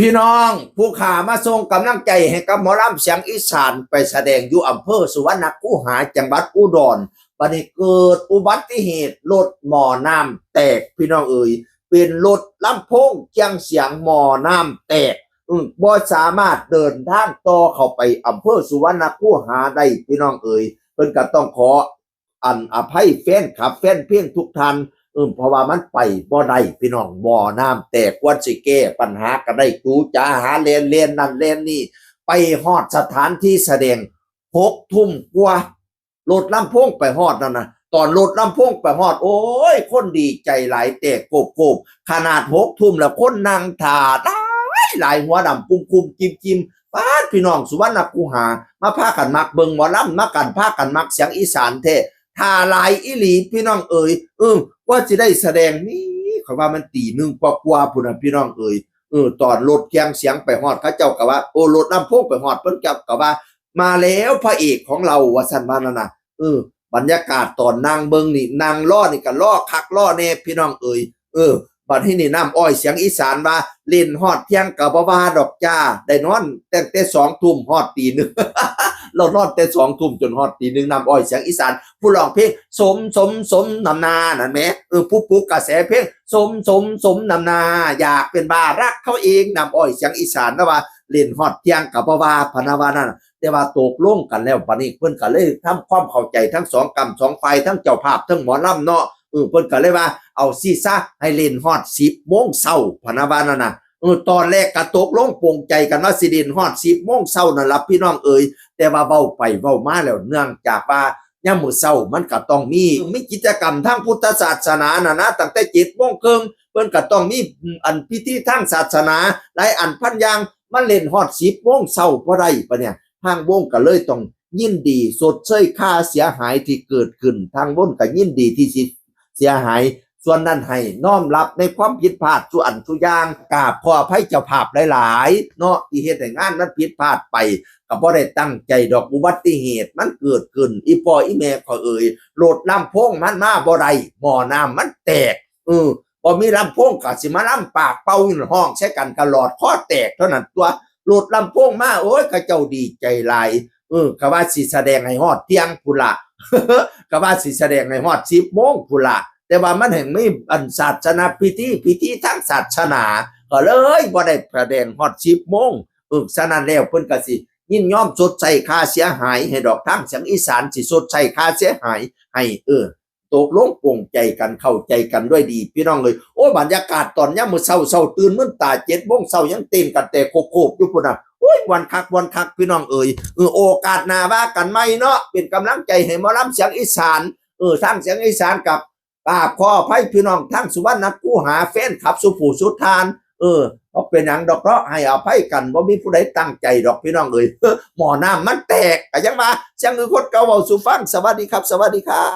พี่น้องผู้ขามาส่งกำลังใจให้กับหมอลำเสียงอีสานไปแสดงอยู่อำเภอสุวรรณคูหาจังหวัดอุดรบัดนี้เกิดอุบัติเหตุรถหม้อน้ำแตกพี่น้องเอ๋ยเป็นรถลำโพงเจียงเสียงหม้อน้ำแตกบ่สามารถเดินทางต่อเข้าไปอำเภอสุวรรณคูหาได้พี่น้องเอ๋ยเพิ่นก็ต้องขออภัยแฟนคลับแฟนเพลงทุกท่านเพราะว่ามันไปบ่ได้พี่น้องบ่อน้ำแตกควรสิแก้ปัญหาก็ได้จูจ๋าหาเล่นนั่นเล่นนี่ไปฮอดสถานที่แสดง6 ทุ่มกว่ารถลำโพงไปฮอดนั่นนะตอนรถลำโพงไปฮอดโอ้ยคนดีใจหลายแตกโกบขนาด6 ทุ่มแล้วคนนั่งท่าหลายหัวดำกุมจิ้มป้าพี่น้องสุวรรณคูหามาพากันมักเบิ่งหมอลำมากันพากันมักเสียงอีสานแท้ท่าหลายอีหลีพี่น้องเอ๋ยว่าจะได้แสดงนี่เขาว่ามันตี 1กว่าพุ่นน่ะพี่น้องเอ๋ยตอนรถเคียงเสียงไปฮอดเขาเจ้าก็ว่าโอ้รถลำโพงไปฮอดเพิ่นก็ว่ามาแล้วพระเอกของเราว่าซั่นว่านั่นน่ะบรรยากาศตอนนั่งเบิ่งนี่นั่งล้อนี่ก็ล้อคักล้อแน่พี่น้องเอ๋ยบัดนี้นี่น้ำอ้อยเสียงอีสานว่าเล่นฮอดเที่ยงก็บ่ว่าดอกจ้าได้นอนตั้งแต่2 ทุ่มฮอดตี 1 เรานอนแต่2 ทุ่มจนฮอดตี 1น้ำอ้อยเสียงอีสานผู้ร้องเพลงสมนำนานั่นแหมผู้ปลุกกระแสเพลงสมนำนาอยากเป็นบ้ารักเขาเองน้ำอ้อยเสียงอีสานนะว่าเล่นฮอดเที่ยงก็บ่ว่าพะนะว่านั่นแต่ว่าตกลงกันแล้วบัดนี้เพิ่นก็เลยทำความเข้าใจทั้ง2 กรรม 2 ฝ่ายทั้งเจ้าภาพทั้งหมอลำเนาะเพิ่นก็เลยว่าเอาซี่ซะให้เล่นฮอด10 โมงเช้าพะนะว่านั่นน่ะตอนแรกก็ตกลงปลงใจกันว่าสิเล่นฮอด10 โมงเช้านั่นล่ะพี่น้องเอ๋ยแต่ว่าเว้าไปเว้ามาแล้วเนื่องจากว่ายามมื้อเช้ามันก็ต้องมีกิจกรรมทางพุทธศาสนาน่ะนะตั้งแต่7 โมงครึ่งเพิ่นก็ต้องมีอันพิธีทางศาสนาหลายอันพันอย่างมันเล่นฮอด10 โมงเช้าบ่ได้ปะเนี่ยทางวงก็เลยต้องยินดีชดเชยค่าเสียหายที่เกิดขึ้นทางวงก็ยินดีที่สิเสียหายส่วนนั้นให้น้อมรับในความผิดพลาดส่วนทุกอย่างกราบขออภัยเจ้าภาพหลายๆเนาะที่เฮ็ดให้งานมันผิดพลาดไปก็บ่ได้ตั้งใจดอกอุบัติเหตุมันเกิดขึ้นอีพ่ออีแม่ก็เอ่ยโลดลำโพงมันมาบ่ได้หม้อน้ำมันแตกบ่มีลำโพงก็สิมาลำปากเป่าอยู่ห้องใช้กันก็หลอดคอแตกเท่านั้นตัวโลดลำโพงมาโอ้ยเขาเจ้าดีใจหลายก็ว่าสิแสดงให้ฮอดเที่ยงพุ่นล่ะ ก็ว่าสิแสดงให้ฮอด10 โมงพุ่นล่ะแต่ว่ามันแห่งไม่อันศาสนาพิธีทางศาสนาก็เลยบ่ได้แสดงฮอด10 โมงฉะนั้นแล้วเพิ่นก็สิยินยอมชดใช้ค่าเสียหายให้ดอกทางเสียงอีสานสิชดใช้ค่าเสียหายให้ตกลงปลงใจกันเข้าใจกันด้วยดีพี่น้องเลยโอ้บรรยากาศตอนยามมื้อเช้าตื่นมื้อตา7 โมงเช้ายังเต้นกันแต่โคกๆอยู่พุ่นน่ะโอ้ยวันคักพี่น้องเอ๋ยโอกาสหน้าว่ากันใหม่เนาะเป็นกำลังใจให้หมอลำเสียงอีสานทางเสียงอีสานกับกราบขออภัยพี่น้องทั้งสุวรรณคูหาแฟนคลับสุผู้สุทานบ่เป็นหยังดอกเนาะให้อภัยกันบ่มีผู้ใดตั้งใจดอกพี่น้องเอ้ยหม้อน้ำมันแตกก็ยังว่าเสียงคนเก่าเว้าสู่ฟังสวัสดีครับสวัสดีครับ